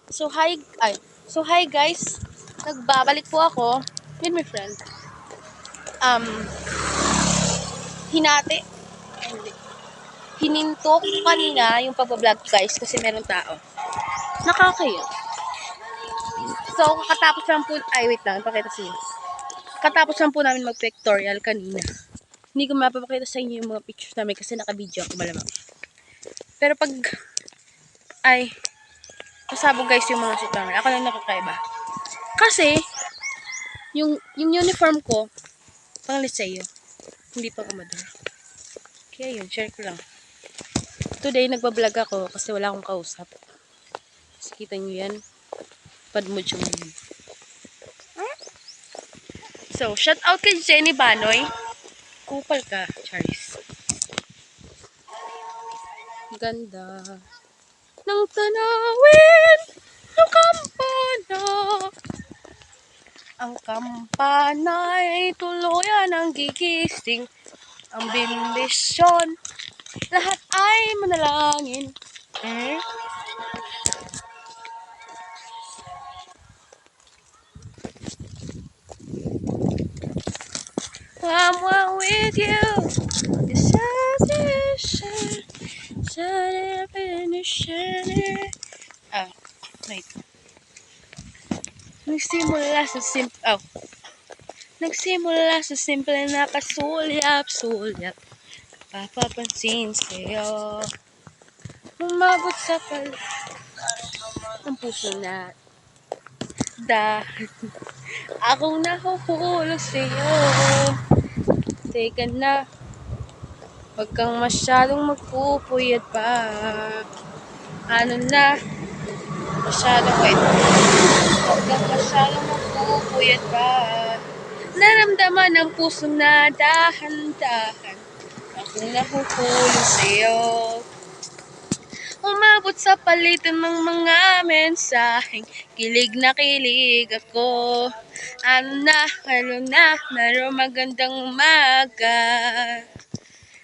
So hi guys. Nagbabalik po ako with my friend. Hinati. Hindi. Hininto ko kanina yung pagbablog guys kasi meron tao. Nakakaya. So katapos lang po, wait lang, pakita sa inyo. Katapos lang po namin mag-pictorial kanina. Hindi ko mapapakita sa inyo yung mga pictures namin kasi naka-video ako malamang. Pero pag pasabog guys yung mga suit namin. Ako lang nakakaiba. Kasi yung uniform ko pang Liceo. Hindi pa Commodore. Kaya yun, share ko lang. Today, nagbablog ako kasi wala akong kausap. Kasi kita nyo yan. Padmood yung yun. So, shout out kay Jenny Banoy. Kupal ka, Charis. Ganda ng tanawin ng kampana. Ang kampana ay tuluyan ang gigising. Ang bimbisyon, lahat ay manalangin. I'm one with you. It's wait. Nagsimula sa simple na pasulyap-sulyap. Papapansin sa'yo. Umabot sa ang puso na dahil akong nahuhulog sa'yo. Teka na, wag kang masyadong magpupuyat pa. Wag kang masyadong magpupuyat pa. Naramdaman ng puso na dahan-dahan akong nahuhulog sa'yo. Umabot sa palitan ng mga mensaheng kilig na kilig ako. Merong magandang umaga.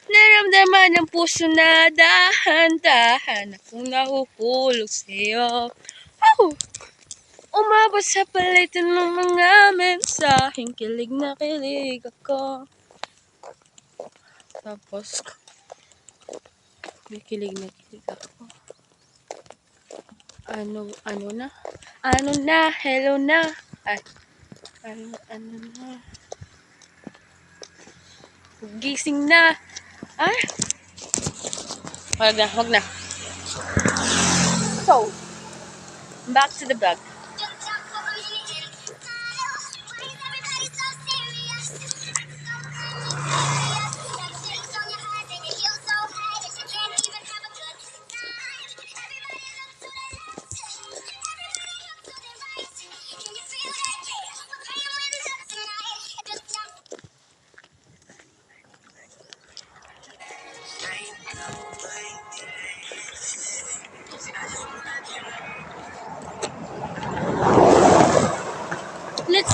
Naramdaman ng puso na dahan-dahan akong nahuhulog sa'yo. Umabot sa palitan ng mga mensaheng kilig na kilig ako. Tapos, kilig na kilig ako. Ano na, hello na. Ano na. Gising na. Wag na. So, back to the vlog. Let's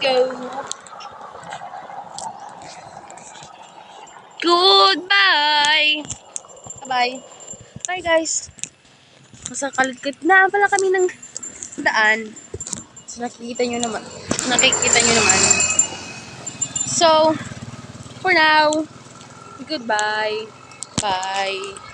go. Goodbye. Bye. Bye guys. Masakaligkit na pala kami ng daan. So, nakikita nyo naman. So, for now, goodbye. Bye.